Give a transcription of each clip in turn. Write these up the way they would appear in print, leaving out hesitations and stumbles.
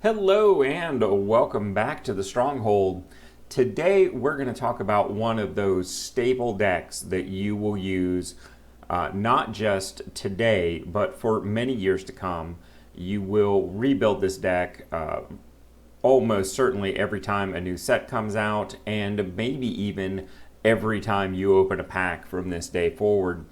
Hello and welcome back to the Stronghold. Today we're going to talk about one of those staple decks that you will use not just today but for many years to come. You will rebuild this deck almost certainly every time a new set comes out, and maybe even every time you open a pack from this day forward.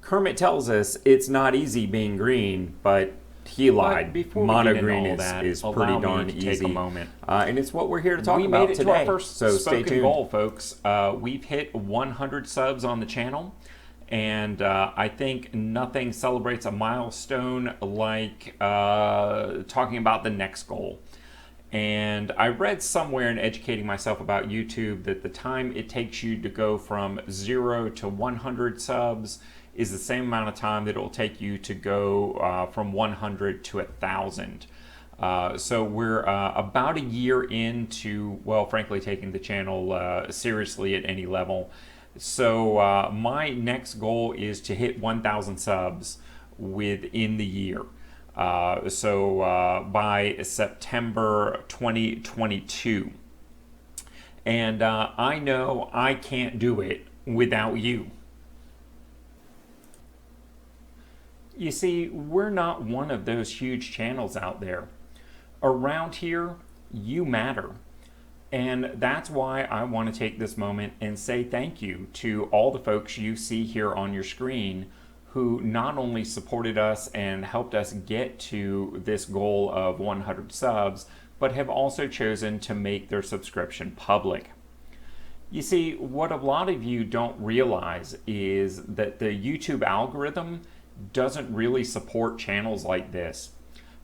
Kermit tells us it's not easy being green, but he lied. Mono green is pretty darn easy. Take a moment. And it's what we're here to talk about today. We made it to our first spoken goal, folks. We've hit 100 subs on the channel, and I think nothing celebrates a milestone like talking about the next goal. And I read somewhere in educating myself about YouTube that the time it takes you to go from 0 to 100 subs is the same amount of time that it will take you to go from 100 to 1,000. So we're about a year into, well, frankly, taking the channel seriously at any level. So my next goal is to hit 1,000 subs within the year. By September 2022. And I know I can't do it without you. You see, we're not one of those huge channels out there. Around here, you matter. And that's why I want to take this moment and say thank you to all the folks you see here on your screen who not only supported us and helped us get to this goal of 100 subs, but have also chosen to make their subscription public. You see, what a lot of you don't realize is that the YouTube algorithm doesn't really support channels like this.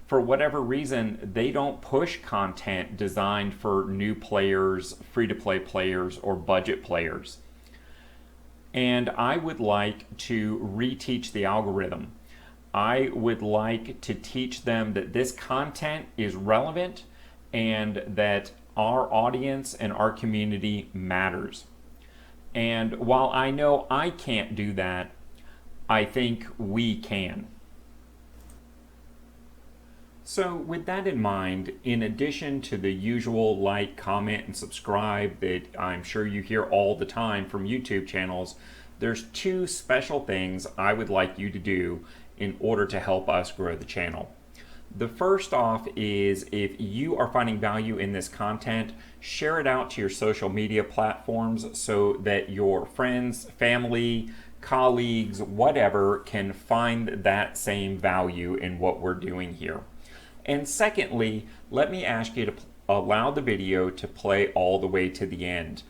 For whatever reason, they don't push content designed for new players, free-to-play players, or budget players. And I would like to reteach the algorithm. I would like to teach them that this content is relevant and that our audience and our community matters. And while I know I can't do that, I think we can. So with that in mind, in addition to the usual like, comment, and subscribe that I'm sure you hear all the time from YouTube channels, there's two special things I would like you to do in order to help us grow the channel. The first off is, if you are finding value in this content, share it out to your social media platforms so that your friends, family, colleagues, whatever, can find that same value in what we're doing here. And secondly, let me ask you to allow the video to play all the way to the end.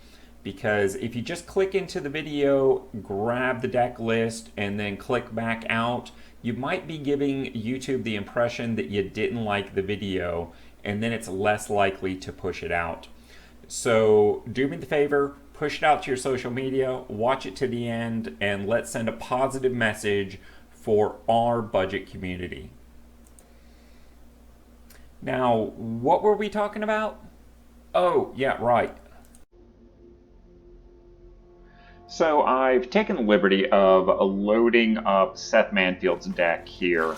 Because if you just click into the video, grab the deck list, and then click back out, you might be giving YouTube the impression that you didn't like the video, and then it's less likely to push it out. So do me the favor, push it out to your social media, watch it to the end, and let's send a positive message for our budget community. Now, what were we talking about? Oh, yeah, right. So I've taken the liberty of loading up Seth Manfield's deck here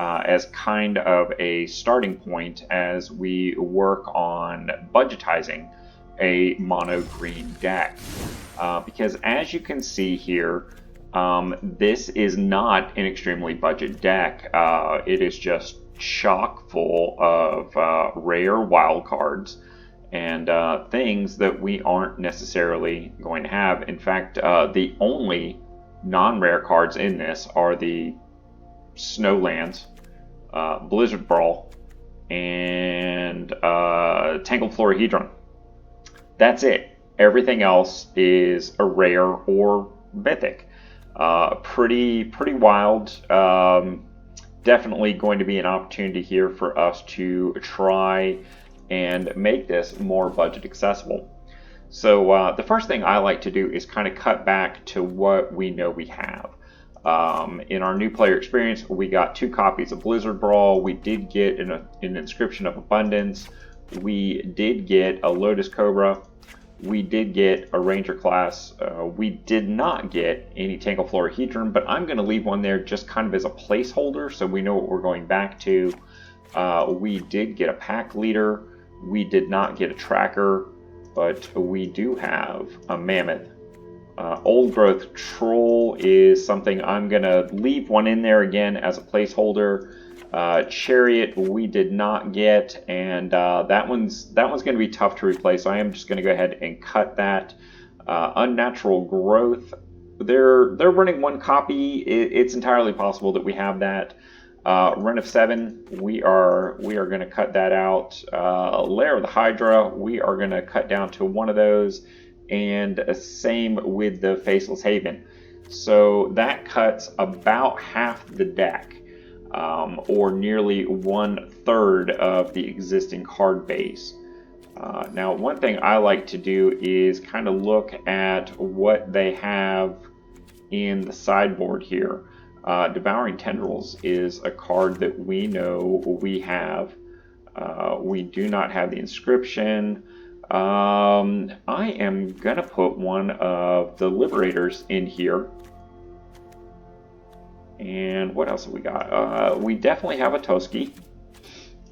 as kind of a starting point as we work on budgetizing a mono green deck. Because as you can see here, this is not an extremely budget deck. It is just chock full of rare wild cards and things that we aren't necessarily going to have. In fact, the only non-rare cards in this are the Snowlands, Blizzard Brawl, and Tangled Florahedron. That's it. Everything else is a rare or mythic. Pretty wild. Definitely going to be an opportunity here for us to try and make this more budget accessible. So the first thing I like to do is kind of cut back to what we know we have. In our new player experience, we got 2 copies of Blizzard Brawl. We did get an Inscription of Abundance. We did get a Lotus Cobra. We did get a Ranger class. We did not get any Tangled Florahedron, but I'm going to leave one there just kind of as a placeholder so we know what we're going back to. We did get a pack leader. We did not get a tracker, but we do have a mammoth. Old growth troll is something I'm gonna leave one in there again as a placeholder. Chariot we did not get, and that one's gonna be tough to replace. So I am just gonna go ahead and cut that. Unnatural growth. They're running one copy. It's entirely possible that we have that. Run of 7, we are going to cut that out. Lair of the Hydra, we are going to cut down to one of those, and same with the Faceless Haven. So that cuts about half the deck, or nearly 1/3 of the existing card base. Now, one thing I like to do is kind of look at what they have in the sideboard here. Devouring Tendrils is a card that we know we have. We do not have the Inscription. I am going to put one of the Liberators in here. And what else have we got? We definitely have a Toski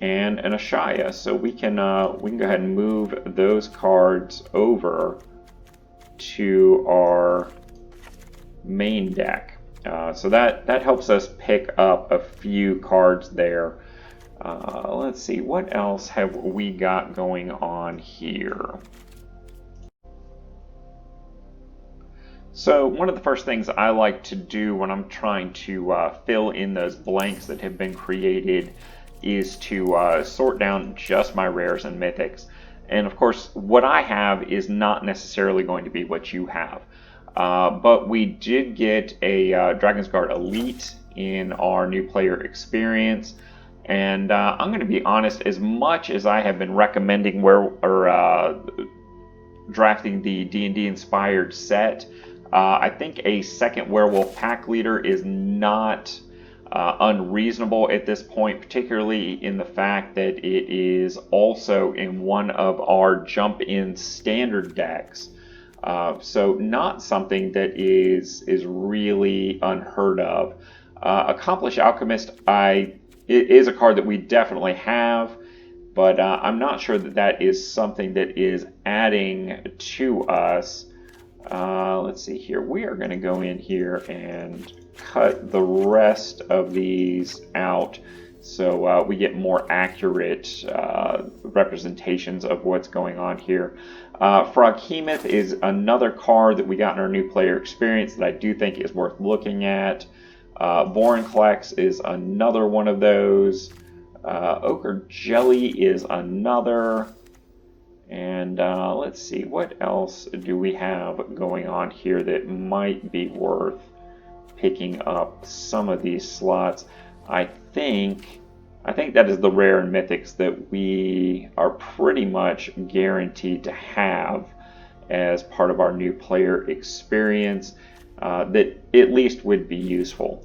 and an Ashaya, so we can go ahead and move those cards over to our main deck. So that helps us pick up a few cards there. Let's see, what else have we got going on here? So one of the first things I like to do when I'm trying to fill in those blanks that have been created is to sort down just my rares and mythics. And of course, what I have is not necessarily going to be what you have. But we did get a Dragonsguard Elite in our new player experience. And I'm going to be honest, as much as I have been recommending drafting the D&D inspired set, I think a second Werewolf pack leader is not unreasonable at this point, particularly in the fact that it is also in one of our jump-in standard decks. So not something that is really unheard of. Accomplished Alchemist, it is a card that we definitely have, but I'm not sure that is something that is adding to us. Let's see here. We are going to go in here and cut the rest of these out so we get more accurate representations of what's going on here. Froghemoth is another card that we got in our new player experience that I do think is worth looking at. Vorinclex is another one of those. Ochre Jelly is another. And let's see, what else do we have going on here that might be worth picking up some of these slots? I think that is the rare and mythics that we are pretty much guaranteed to have as part of our new player experience that at least would be useful.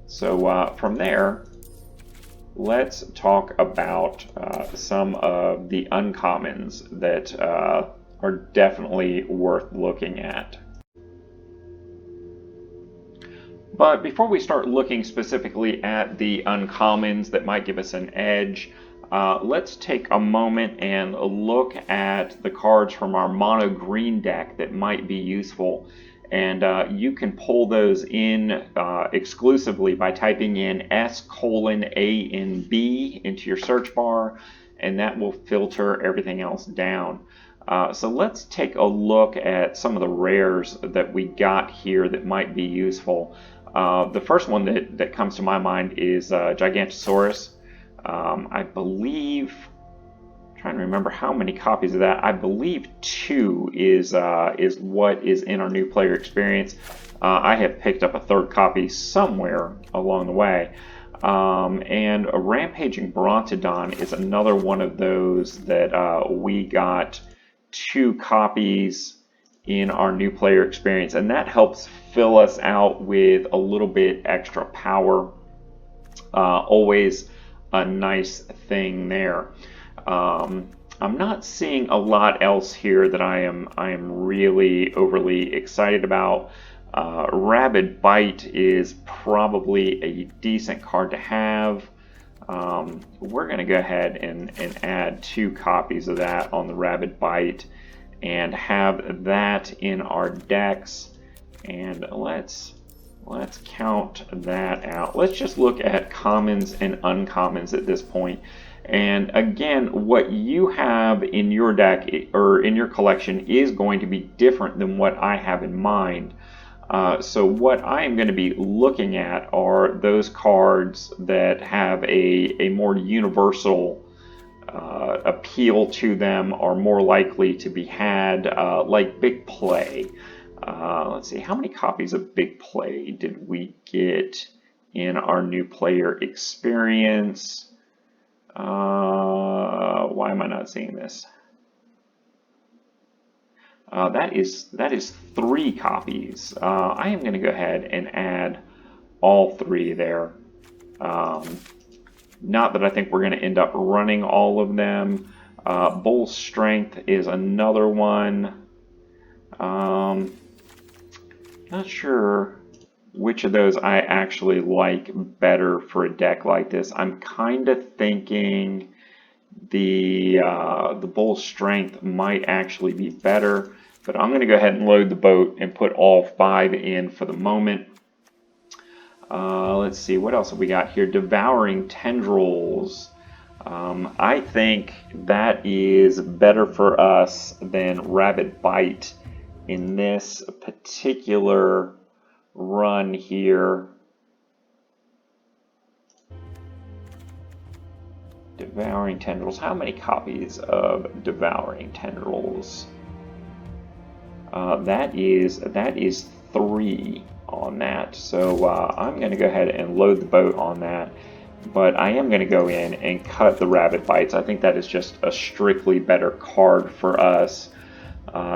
So from there, let's talk about some of the uncommons that are definitely worth looking at. But before we start looking specifically at the uncommons that might give us an edge, let's take a moment and look at the cards from our mono green deck that might be useful. And you can pull those in exclusively by typing in S:A and B into your search bar, and that will filter everything else down. So let's take a look at some of the rares that we got here that might be useful. The first one that comes to my mind is Gigantosaurus. I believe, I'm trying to remember how many copies of that. I believe 2 is what is in our new player experience. I have picked up a 3rd copy somewhere along the way. And a Rampaging Brontodon is another one of those that we got 2 copies in our new player experience, and that helps fill us out with a little bit extra power. Always a nice thing there. I'm not seeing a lot else here that I am really overly excited about. Rabid Bite is probably a decent card to have. we're going to go ahead and add 2 copies of that on the Rabid Bite and have that in our decks. And let's count that out. Let's just look at commons and uncommons at this point. And again, what you have in your deck or in your collection is going to be different than what I have in mind. So what I am going to be looking at are those cards that have a more universal appeal to them, are more likely to be had, like Big Play. Let's see, how many copies of Big Play did we get in our new player experience? Why am I not seeing this? That is 3 copies. I am going to go ahead and add all 3 there. Not that I think we're going to end up running all of them. Bull Strength is another one. Not sure which of those I actually like better for a deck like this. I'm kind of thinking the Bull Strength might actually be better, but I'm going to go ahead and load the boat and put all 5 in for the moment. Let's see, what else have we got here? Devouring Tendrils. I think that is better for us than Rabid Bite in this particular run here. Devouring Tendrils. How many copies of Devouring Tendrils? That is 3 on that. So I'm going to go ahead and load the boat on that. But I am going to go in and cut the Rabid Bites. I think that is just a strictly better card for us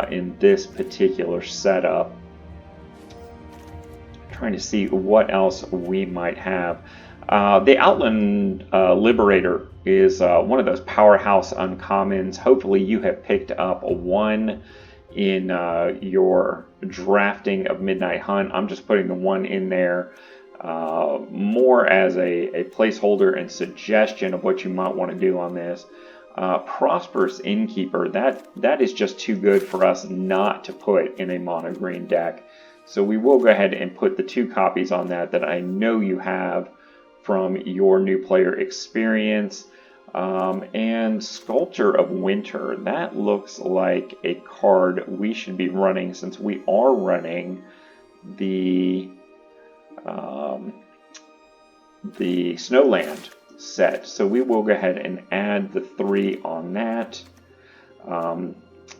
in this particular setup. Trying to see what else we might have. The Outland Liberator is one of those powerhouse uncommons. Hopefully you have picked up one in your drafting of Midnight Hunt. I'm just putting the one in there more as a placeholder and suggestion of what you might want to do on this. Prosperous Innkeeper, that is just too good for us not to put in a mono green deck. So we will go ahead and put the 2 copies on that I know you have from your new player experience. And Sculptor of Winter, that looks like a card we should be running since we are running the Snowland set. So we will go ahead and add the 3 on that.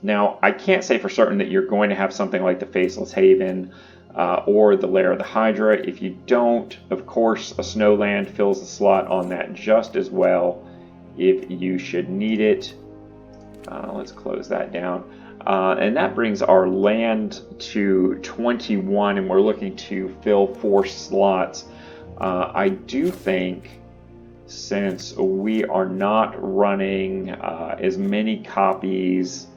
Now, I can't say for certain that you're going to have something like the Faceless Haven or the Lair of the Hydra. If you don't, of course, a Snowland fills the slot on that just as well if you should need it. Let's close that down. And that brings our land to 21, and we're looking to fill 4 slots. I do think, since we are not running as many copies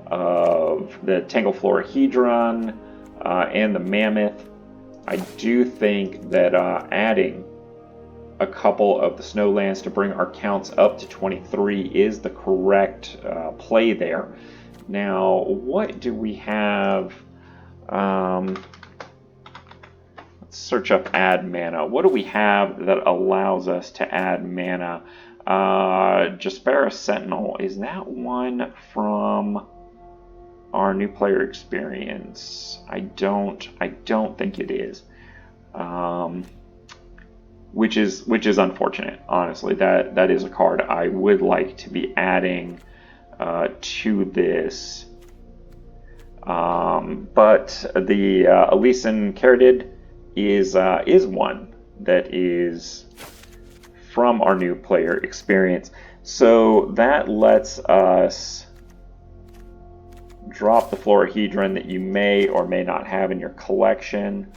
of the Tangleflorahedron and the Mammoth, I do think that adding a couple of the Snowlands to bring our counts up to 23 is the correct play there. Now, what do we have? Let's search up add mana. What do we have that allows us to add mana? Jasperus Sentinel, is that one from our new player experience? I don't think it is. Which is unfortunate, honestly. That is a card I would like to be adding to this. But the Ilysian Caryatid is one that is from our new player experience. So that lets us drop the Florahedron that you may or may not have in your collection.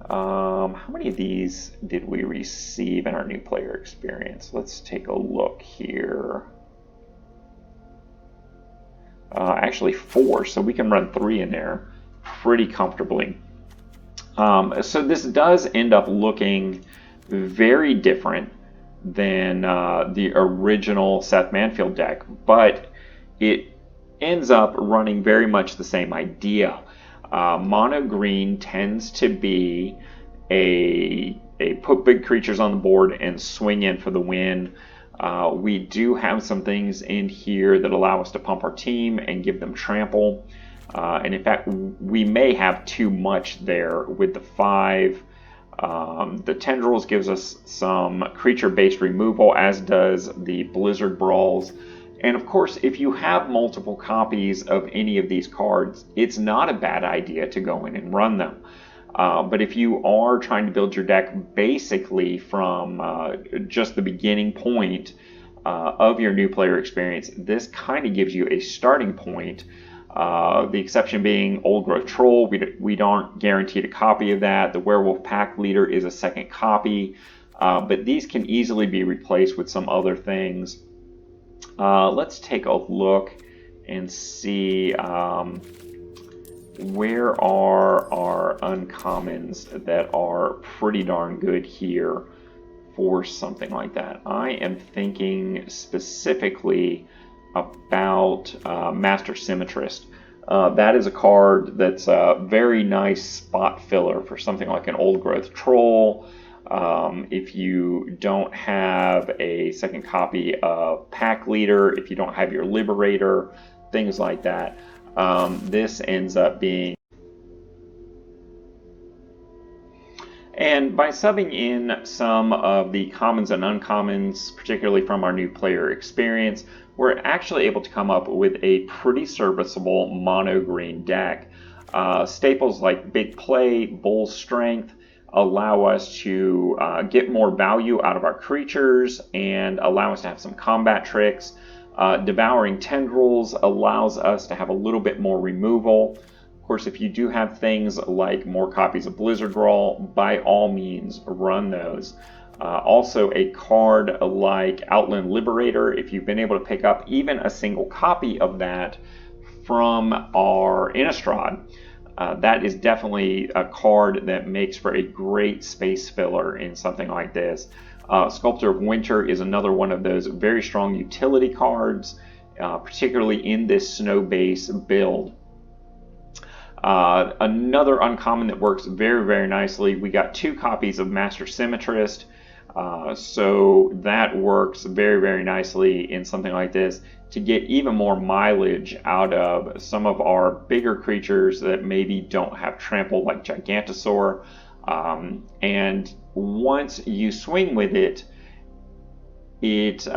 How many of these did we receive in our new player experience? Let's take a look here. Actually 4, so we can run 3 in there pretty comfortably. So this does end up looking very different than the original Seth Manfield deck, but it ends up running very much the same idea. Mono green tends to be a put big creatures on the board and swing in for the win. We do have some things in here that allow us to pump our team and give them trample. And in fact, we may have too much there with the 5. The Tendrils gives us some creature-based removal, as does the Blizzard Brawls. And of course, if you have multiple copies of any of these cards, it's not a bad idea to go in and run them. But if you are trying to build your deck basically from just the beginning point of your new player experience, this kind of gives you a starting point. The exception being Old Growth Troll. We aren't guaranteed a copy of that. The Werewolf Pack Leader is a second copy, but these can easily be replaced with some other things. Let's take a look and see where are our uncommons that are pretty darn good here for something like that. I am thinking specifically about Master Symmetrist. That is a card that's a very nice spot filler for something like an Old Growth Troll. If you don't have a second copy of Pack Leader, if you don't have your Liberator, things like that, this ends up being. And by subbing in some of the commons and uncommons, particularly from our new player experience, we're actually able to come up with a pretty serviceable mono green deck. Staples like Big Play, Bull Strength allow us to get more value out of our creatures and allow us to have some combat tricks. Devouring Tendrils allows us to have a little bit more removal. Of course, if you do have things like more copies of Blizzard Brawl, by all means run those. Also, a card like Outland Liberator, if you've been able to pick up even a single copy of that from our Innistrad, that is definitely a card that makes for a great space filler in something like this. Sculptor of Winter is another one of those very strong utility cards, particularly in this snow base build. Another uncommon that works very, very nicely, we got 2 copies of Master Symmetrist, so that works very, very nicely in something like this to get even more mileage out of some of our bigger creatures that maybe don't have trample, like Gigantosaurus. And once you swing with it, it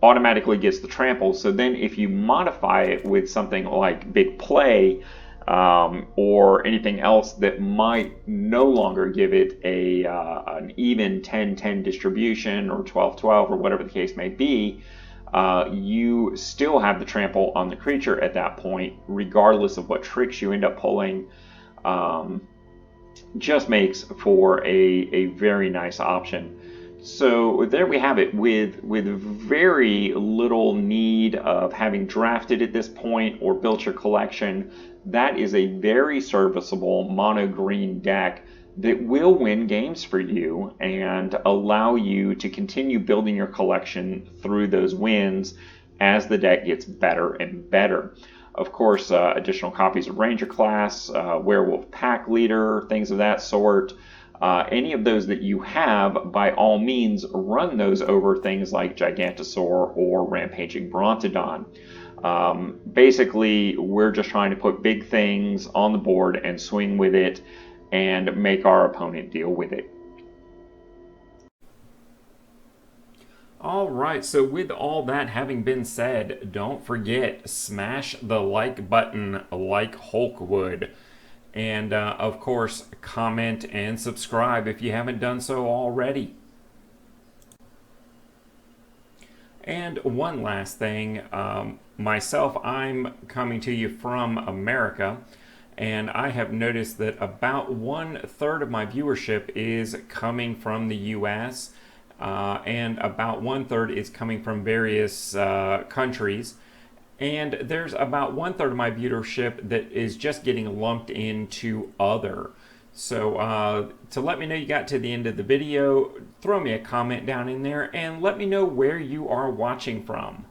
automatically gets the trample. So then if you modify it with something like Big Play, or anything else that might no longer give it an even 10-10 distribution or 12-12 or whatever the case may be, you still have the trample on the creature at that point, regardless of what tricks you end up pulling. Just makes for a very nice option. So there we have it, with very little need of having drafted at this point or built your collection. That is a very serviceable mono green deck that will win games for you and allow you to continue building your collection through those wins as the deck gets better and better. Of course, additional copies of Ranger Class, Werewolf Pack Leader, things of that sort. Any of those that you have, by all means, run those over things like Gigantosaurus or Rampaging Brontodon. Basically, we're just trying to put big things on the board and swing with it and make our opponent deal with it. Alright, so with all that having been said, don't forget, smash the like button like Hulk would. And, of course, comment and subscribe if you haven't done so already. And one last thing, myself, I'm coming to you from America, and I have noticed that about 1/3 of my viewership is coming from the US, and about 1/3 is coming from various countries. And there's about 1/3 of my viewership that is just getting lumped into other. So to let me know you got to the end of the video, throw me a comment down in there and let me know where you are watching from.